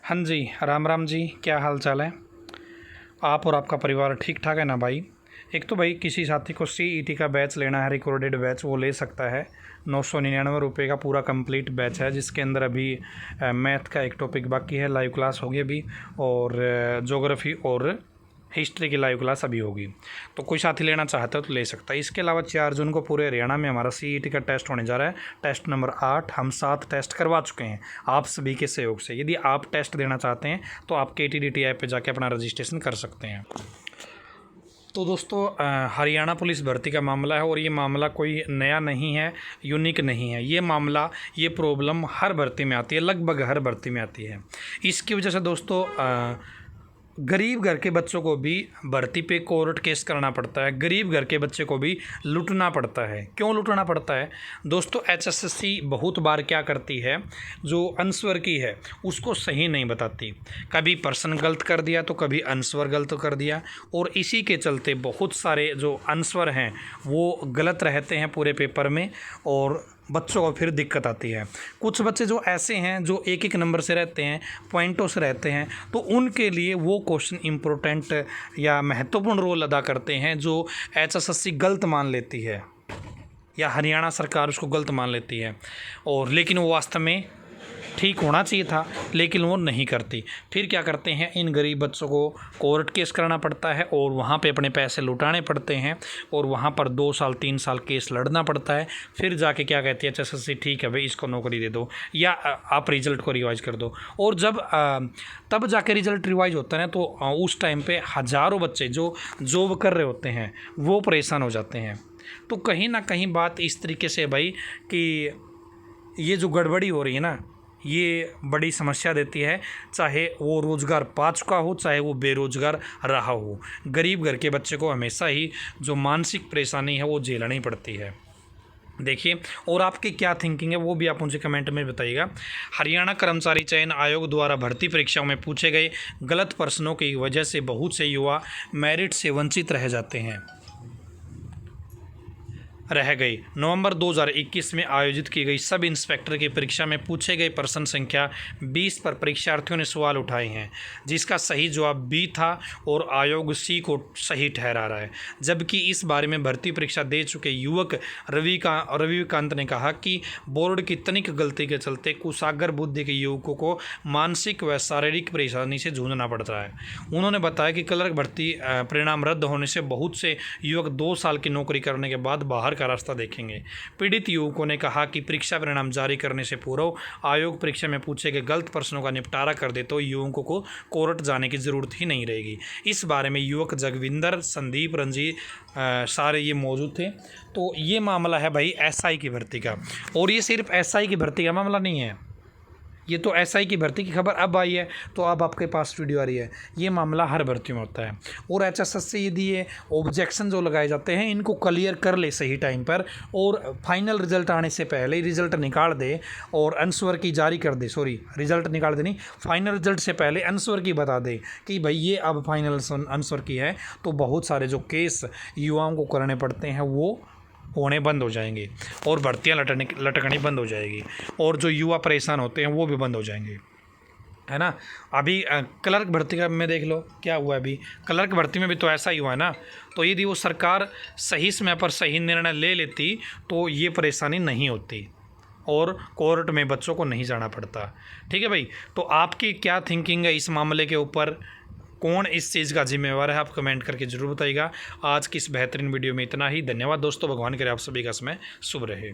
हाँ जी, राम राम जी, क्या हाल चाल है। आप और आपका परिवार ठीक ठाक है ना भाई। एक तो भाई किसी साथी को CET का बैच लेना है, रिकॉर्डेड बैच, वो ले सकता है। 999 का पूरा कंप्लीट बैच है, जिसके अंदर अभी मैथ का एक टॉपिक बाकी है, लाइव क्लास होगी अभी, और ज्योग्राफी और हिस्ट्री की लाइव क्लास अभी होगी। तो कोई साथी लेना चाहता है तो ले सकता है। इसके अलावा 4 जून को पूरे हरियाणा में हमारा CET का टेस्ट होने जा रहा है, टेस्ट नंबर 8। हम 7 टेस्ट करवा चुके हैं आप सभी के सहयोग से। यदि आप टेस्ट देना चाहते हैं तो आप KTDT ऐप पे जाके अपना रजिस्ट्रेशन कर सकते हैं। तो दोस्तों, हरियाणा पुलिस भर्ती का मामला है, और ये मामला कोई नया नहीं है, यूनिक नहीं है। ये प्रॉब्लम हर भर्ती में आती है, लगभग हर भर्ती में आती है। इसकी वजह से दोस्तों गरीब घर के बच्चों को भी भर्ती पे कोर्ट केस करना पड़ता है, गरीब घर के बच्चे को भी लूटना पड़ता है। क्यों लूटना पड़ता है दोस्तों? HSSC बहुत बार क्या करती है, जो आंसर की है उसको सही नहीं बताती। कभी पर्सन गलत कर दिया तो कभी आंसर गलत कर दिया, और इसी के चलते बहुत सारे जो आंसर हैं वो गलत रहते हैं पूरे पेपर में, और बच्चों को फिर दिक्कत आती है। कुछ बच्चे जो ऐसे हैं जो एक एक नंबर से रहते हैं, पॉइंटों से रहते हैं, तो उनके लिए वो क्वेश्चन इम्पोर्टेंट या महत्वपूर्ण रोल अदा करते हैं, जो HSSC गलत मान लेती है या हरियाणा सरकार उसको गलत मान लेती है, और लेकिन वो वास्तव में ठीक होना चाहिए था, लेकिन वो नहीं करती। फिर क्या करते हैं, इन गरीब बच्चों को कोर्ट केस कराना पड़ता है, और वहाँ पे अपने पैसे लुटाने पड़ते हैं, और वहाँ पर 2 साल 3 साल केस लड़ना पड़ता है। फिर जाके क्या कहती है HSSC, ठीक है भाई, इसको नौकरी दे दो, या आप रिज़ल्ट को रिवाइज कर दो। और जब तब जाके रिज़ल्ट रिवाइज होता है ना, तो उस टाइम पे हज़ारों बच्चे जो जॉब कर रहे होते हैं वो परेशान हो जाते हैं। तो कहीं ना कहीं बात इस तरीके से भाई कि ये जो गड़बड़ी हो रही है ना, ये बड़ी समस्या देती है, चाहे वो रोज़गार पा चुका हो, चाहे वो बेरोज़गार रहा हो। गरीब घर के बच्चे को हमेशा ही जो मानसिक परेशानी है वो झेलनी पड़ती है। देखिए, और आपकी क्या थिंकिंग है वो भी आप मुझे कमेंट में बताइएगा। हरियाणा कर्मचारी चयन आयोग द्वारा भर्ती परीक्षाओं में पूछे गए गलत प्रश्नों की वजह से बहुत से युवा मेरिट से वंचित रह गई। नवंबर 2021 में आयोजित की गई सब इंस्पेक्टर की परीक्षा में पूछे गए प्रश्न संख्या 20 पर परीक्षार्थियों ने सवाल उठाए हैं, जिसका सही जवाब B था, और आयोग C को सही ठहरा रहा है। जबकि इस बारे में भर्ती परीक्षा दे चुके युवक रविकांत ने कहा कि बोर्ड की तनिक गलती के चलते कुशाग्र बुद्धि के युवकों को मानसिक व शारीरिक परेशानी से जूझना पड़ रहा है। उन्होंने बताया कि क्लर्क भर्ती परिणाम रद्द होने से बहुत से युवक 2 साल की नौकरी करने के बाद बाहर का रास्ता देखेंगे। पीड़ित युवकों ने कहा कि परीक्षा परिणाम जारी करने से पूर्व आयोग परीक्षा में पूछे गए गलत प्रश्नों का निपटारा कर दे तो युवकों को कोर्ट जाने की जरूरत ही नहीं रहेगी। इस बारे में युवक जगविंदर, संदीप, रंजीत सारे ये मौजूद थे। तो ये मामला है भाई SI की भर्ती का, और ये सिर्फ SI की भर्ती का मामला नहीं है, ये तो SI की भर्ती की खबर अब आई है, तो अब आपके पास वीडियो आ रही है। ये मामला हर भर्ती में होता है, और HSSC यदि ये ऑब्जेक्शन जो लगाए जाते हैं इनको क्लियर कर ले सही टाइम पर, और फाइनल रिजल्ट आने से पहले रिजल्ट निकाल दे और आंसर की जारी कर दे, रिजल्ट निकाल दे नहीं, फाइनल रिजल्ट से पहले आंसर की बता दे कि भाई ये अब फाइनल आंसर की है, तो बहुत सारे जो केस युवाओं को करने पड़ते हैं वो होने बंद हो जाएंगे, और भर्तियाँ लटकनी बंद हो जाएगी, और जो युवा परेशान होते हैं वो भी बंद हो जाएंगे, है ना। अभी क्लर्क भर्ती का में देख लो क्या हुआ। अभी क्लर्क भर्ती में भी तो ऐसा ही हुआ है ना। तो यदि वो सरकार सही समय पर सही निर्णय ले लेती तो ये परेशानी नहीं होती, और कोर्ट में बच्चों को नहीं जाना पड़ता। ठीक है भाई, तो आपकी क्या थिंकिंग है इस मामले के ऊपर, कौन इस चीज़ का जिम्मेवार है, आप कमेंट करके जरूर बताइएगा। आज की इस बेहतरीन वीडियो में इतना ही। धन्यवाद दोस्तों, भगवान करे आप सभी का समय शुभ रहे।